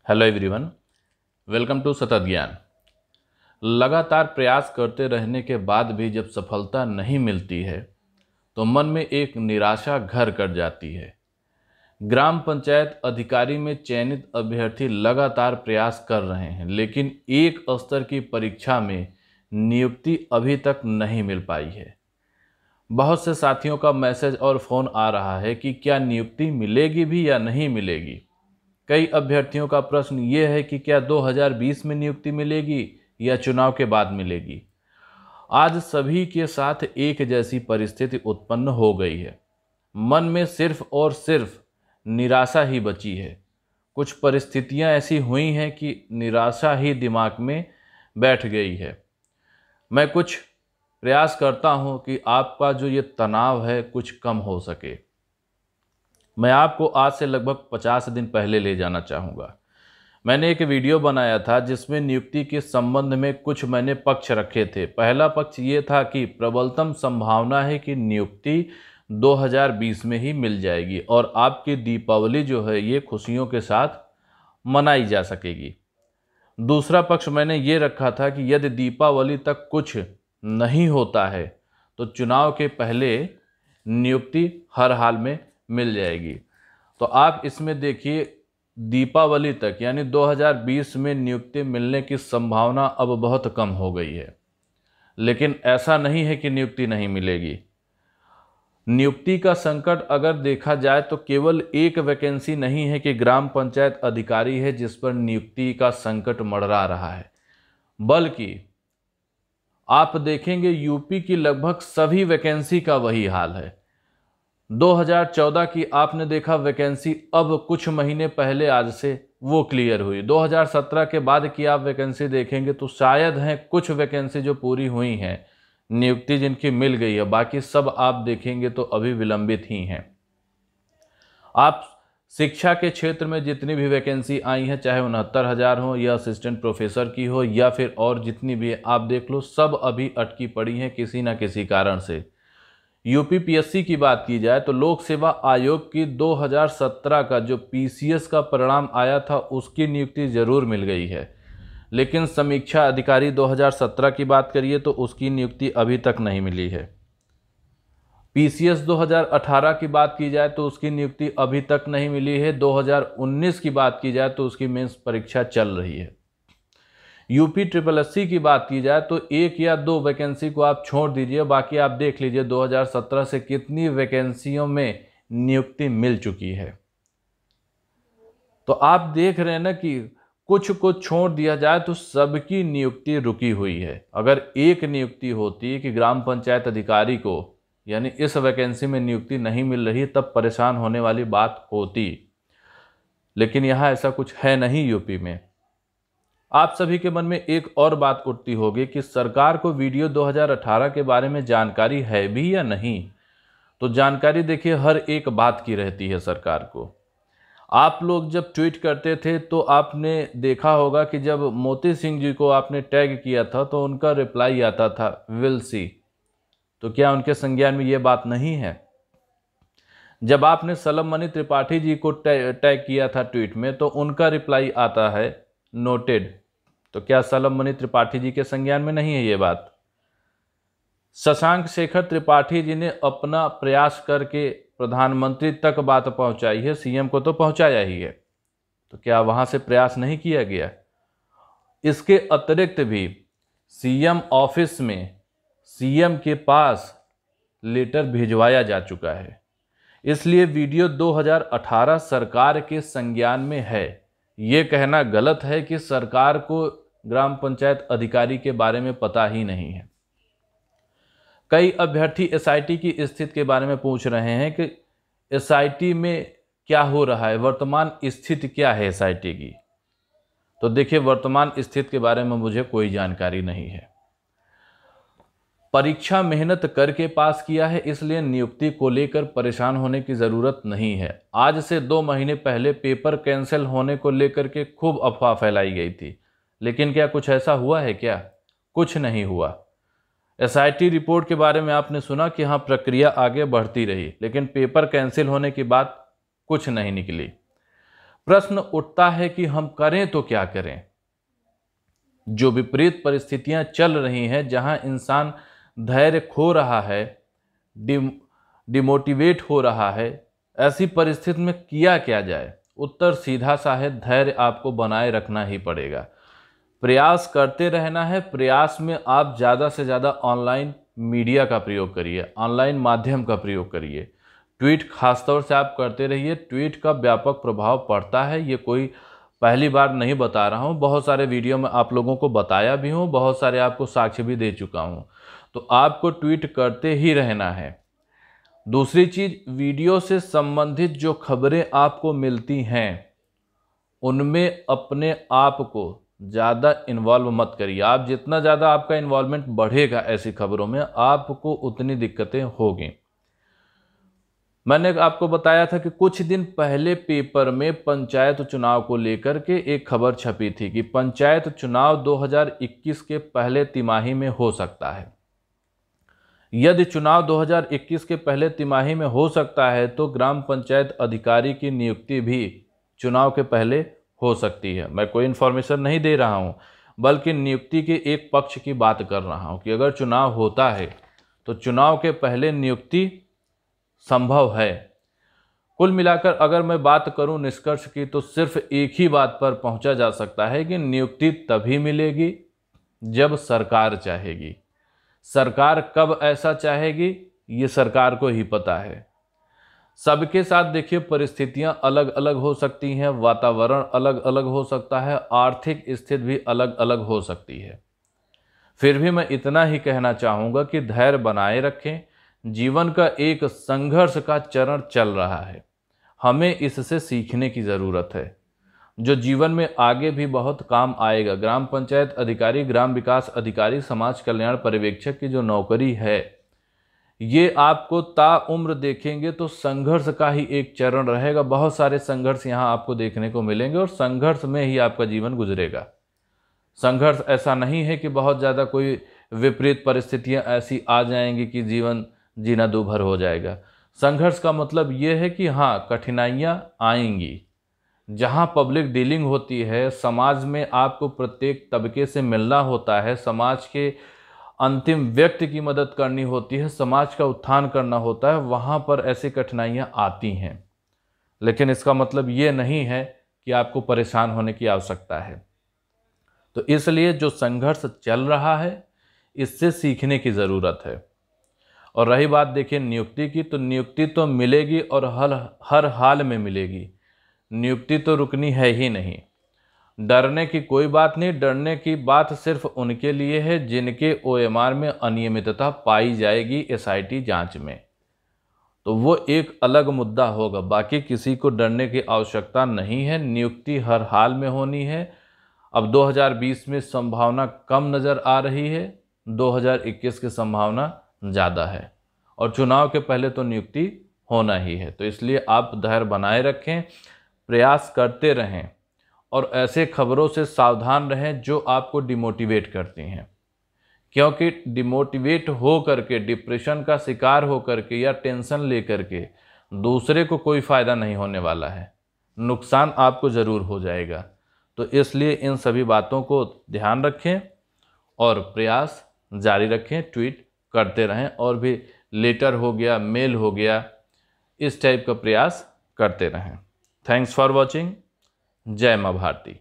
Hello everyone, welcome to सतत ज्ञान। लगातार प्रयास करते रहने के बाद भी जब सफलता नहीं मिलती है तो मन में एक निराशा घर कर जाती है। ग्राम पंचायत अधिकारी में चयनित अभ्यर्थी लगातार प्रयास कर रहे हैं, लेकिन एक स्तर की परीक्षा में नियुक्ति अभी तक नहीं मिल पाई है। बहुत से साथियों का मैसेज और फ़ोन आ रहा है कि क्या नियुक्ति मिलेगी भी या नहीं मिलेगी। कई अभ्यर्थियों का प्रश्न ये है कि क्या 2020 में नियुक्ति मिलेगी या चुनाव के बाद मिलेगी। आज सभी के साथ एक जैसी परिस्थिति उत्पन्न हो गई है। मन में सिर्फ और सिर्फ निराशा ही बची है। कुछ परिस्थितियां ऐसी हुई हैं कि निराशा ही दिमाग में बैठ गई है। मैं कुछ प्रयास करता हूं कि आपका जो ये तनाव है कुछ कम हो सके। मैं आपको आज से लगभग 50 दिन पहले ले जाना चाहूँगा। मैंने एक वीडियो बनाया था जिसमें नियुक्ति के संबंध में कुछ मैंने पक्ष रखे थे। पहला पक्ष ये था कि प्रबलतम संभावना है कि नियुक्ति 2020 में ही मिल जाएगी और आपकी दीपावली जो है ये खुशियों के साथ मनाई जा सकेगी। दूसरा पक्ष मैंने ये रखा था कि यदि दीपावली तक कुछ नहीं होता है तो चुनाव के पहले नियुक्ति हर हाल में मिल जाएगी। तो आप इसमें देखिए, दीपावली तक यानी 2020 में नियुक्ति मिलने की संभावना अब बहुत कम हो गई है। लेकिन ऐसा नहीं है कि नियुक्ति नहीं मिलेगी। नियुक्ति का संकट अगर देखा जाए तो केवल एक वैकेंसी नहीं है कि ग्राम पंचायत अधिकारी है जिस पर नियुक्ति का संकट मंडरा रहा है, बल्कि आप देखेंगे यूपी की लगभग सभी वैकेंसी का वही हाल है। 2014 की आपने देखा वैकेंसी अब कुछ महीने पहले आज से वो क्लियर हुई। 2017 के बाद की आप वैकेंसी देखेंगे तो शायद हैं कुछ वैकेंसी जो पूरी हुई हैं, नियुक्ति जिनकी मिल गई है, बाकी सब आप देखेंगे तो अभी विलंबित ही हैं। आप शिक्षा के क्षेत्र में जितनी भी वैकेंसी आई हैं, चाहे 69,000 हो या असिस्टेंट प्रोफेसर की हो या फिर और जितनी भी आप देख लो, सब अभी अटकी पड़ी हैं किसी ना किसी कारण से। यूपीपीएससी की बात की जाए तो लोक सेवा आयोग की 2017 का जो पीसीएस का परिणाम आया था उसकी नियुक्ति जरूर मिल गई है, लेकिन समीक्षा अधिकारी 2017 की बात करिए तो उसकी नियुक्ति अभी तक नहीं मिली है। पीसीएस 2018 की बात की जाए तो उसकी नियुक्ति अभी तक नहीं मिली है। 2019 की बात की जाए तो उसकी मेंस परीक्षा चल रही है। यूपी SSSC की बात की जाए तो एक या दो वैकेंसी को आप छोड़ दीजिए, बाकी आप देख लीजिए 2017 से कितनी वैकेंसियों में नियुक्ति मिल चुकी है। तो आप देख रहे हैं ना कि कुछ को छोड़ दिया जाए तो सबकी नियुक्ति रुकी हुई है। अगर एक नियुक्ति होती कि ग्राम पंचायत अधिकारी को यानी इस वैकेंसी में नियुक्ति नहीं मिल रही तब परेशान होने वाली बात होती, लेकिन यहाँ ऐसा कुछ है नहीं यूपी में। आप सभी के मन में एक और बात उठती होगी कि सरकार को वीडियो 2018 के बारे में जानकारी है भी या नहीं। तो जानकारी देखिए हर एक बात की रहती है सरकार को। आप लोग जब ट्वीट करते थे तो आपने देखा होगा कि जब मोती सिंह जी को आपने टैग किया था तो उनका रिप्लाई आता था विल सी। तो क्या उनके संज्ञान में ये बात नहीं है? जब आपने सलम त्रिपाठी जी को टैग किया था ट्वीट में तो उनका रिप्लाई आता है नोटेड। तो क्या सलम त्रिपाठी जी के संज्ञान में नहीं है ये बात? शशांक शेखर त्रिपाठी जी ने अपना प्रयास करके प्रधानमंत्री तक बात पहुंचाई है, सीएम को तो पहुंचाया ही है, तो क्या वहां से प्रयास नहीं किया गया? इसके अतिरिक्त भी सीएम ऑफिस में सीएम के पास लेटर भिजवाया जा चुका है। इसलिए वीडियो 2018 सरकार के संज्ञान में है। ये कहना गलत है कि सरकार को ग्राम पंचायत अधिकारी के बारे में पता ही नहीं है। कई अभ्यर्थी एसआईटी की स्थिति के बारे में पूछ रहे हैं कि एसआईटी में क्या हो रहा है, वर्तमान स्थिति क्या है एसआईटी की। तो देखिए, वर्तमान स्थिति के बारे में मुझे कोई जानकारी नहीं है। परीक्षा मेहनत करके पास किया है, इसलिए नियुक्ति को लेकर परेशान होने की ज़रूरत नहीं है। आज से 2 महीने पहले पेपर कैंसिल होने को लेकर के खूब अफवाह फैलाई गई थी, लेकिन क्या कुछ ऐसा हुआ है क्या? कुछ नहीं हुआ। एसआईटी रिपोर्ट के बारे में आपने सुना कि हाँ प्रक्रिया आगे बढ़ती रही, लेकिन पेपर कैंसिल होने की बात कुछ नहीं निकली। प्रश्न उठता है कि हम करें तो क्या करें। जो विपरीत परिस्थितियां चल रही हैं, जहां इंसान धैर्य खो रहा है, डिमोटिवेट हो रहा है, ऐसी परिस्थिति में किया क्या जाए? उत्तर सीधा सा है, धैर्य आपको बनाए रखना ही पड़ेगा। प्रयास करते रहना है। प्रयास में आप ज़्यादा से ज़्यादा ऑनलाइन मीडिया का प्रयोग करिए, ऑनलाइन माध्यम का प्रयोग करिए। ट्वीट खासतौर से आप करते रहिए। ट्वीट का व्यापक प्रभाव पड़ता है, ये कोई पहली बार नहीं बता रहा हूँ, बहुत सारे वीडियो में आप लोगों को बताया भी हूँ, बहुत सारे आपको साक्ष्य भी दे चुका हूँ। तो आपको ट्वीट करते ही रहना है। दूसरी चीज़, वीडियो से संबंधित जो खबरें आपको मिलती हैं उनमें अपने आप को ज़्यादा इन्वॉल्व मत करिए। आप जितना ज़्यादा आपका इन्वॉल्वमेंट बढ़ेगा ऐसी खबरों में, आपको उतनी दिक्कतें होगी। मैंने आपको बताया था कि कुछ दिन पहले पेपर में पंचायत चुनाव को लेकर के एक खबर छपी थी कि पंचायत चुनाव 2021 के पहले तिमाही में हो सकता है। यदि चुनाव 2021 के पहले तिमाही में हो सकता है तो ग्राम पंचायत अधिकारी की नियुक्ति भी चुनाव के पहले हो सकती है। मैं कोई इन्फॉर्मेशन नहीं दे रहा हूं, बल्कि नियुक्ति के एक पक्ष की बात कर रहा हूं कि अगर चुनाव होता है तो चुनाव के पहले नियुक्ति संभव है। कुल मिलाकर अगर मैं बात करूं निष्कर्ष की, तो सिर्फ एक ही बात पर पहुंचा जा सकता है कि नियुक्ति तभी मिलेगी जब सरकार चाहेगी। सरकार कब ऐसा चाहेगी, ये सरकार को ही पता है। सबके साथ देखिए परिस्थितियां अलग अलग हो सकती हैं, वातावरण अलग अलग हो सकता है, आर्थिक स्थिति भी अलग अलग हो सकती है। फिर भी मैं इतना ही कहना चाहूँगा कि धैर्य बनाए रखें। जीवन का एक संघर्ष का चरण चल रहा है, हमें इससे सीखने की ज़रूरत है, जो जीवन में आगे भी बहुत काम आएगा। ग्राम पंचायत अधिकारी, ग्राम विकास अधिकारी, समाज कल्याण पर्यवेक्षक की जो नौकरी है, ये आपको ताउम्र देखेंगे तो संघर्ष का ही एक चरण रहेगा। बहुत सारे संघर्ष यहाँ आपको देखने को मिलेंगे और संघर्ष में ही आपका जीवन गुजरेगा। संघर्ष ऐसा नहीं है कि बहुत ज़्यादा कोई विपरीत परिस्थितियाँ ऐसी आ जाएंगी कि जीवन जीना दूभर हो जाएगा। संघर्ष का मतलब ये है कि हाँ, कठिनाइयाँ आएंगी। जहाँ पब्लिक डीलिंग होती है, समाज में आपको प्रत्येक तबके से मिलना होता है, समाज के अंतिम व्यक्ति की मदद करनी होती है, समाज का उत्थान करना होता है, वहाँ पर ऐसी कठिनाइयाँ आती हैं। लेकिन इसका मतलब ये नहीं है कि आपको परेशान होने की आवश्यकता है। तो इसलिए जो संघर्ष चल रहा है, इससे सीखने की ज़रूरत है। और रही बात देखिए नियुक्ति की, तो नियुक्ति तो मिलेगी और हर हाल में मिलेगी। नियुक्ति तो रुकनी है ही नहीं। डरने की कोई बात नहीं। डरने की बात सिर्फ उनके लिए है जिनके OMR में अनियमितता पाई जाएगी SIT जांच में, तो वो एक अलग मुद्दा होगा। बाकी किसी को डरने की आवश्यकता नहीं है। नियुक्ति हर हाल में होनी है। अब 2020 में संभावना कम नज़र आ रही है, 2021 की संभावना ज़्यादा है, और चुनाव के पहले तो नियुक्ति होना ही है। तो इसलिए आप धैर्य बनाए रखें, प्रयास करते रहें और ऐसे खबरों से सावधान रहें जो आपको डिमोटिवेट करती हैं, क्योंकि डिमोटिवेट हो करके, डिप्रेशन का शिकार हो करके या टेंशन ले करके दूसरे को कोई फ़ायदा नहीं होने वाला है, नुकसान आपको ज़रूर हो जाएगा। तो इसलिए इन सभी बातों को ध्यान रखें और प्रयास जारी रखें, ट्वीट करते रहें, और भी लेटर हो गया, मेल हो गया, इस टाइप का प्रयास करते रहें। Thanks for watching. जय माँ भारती।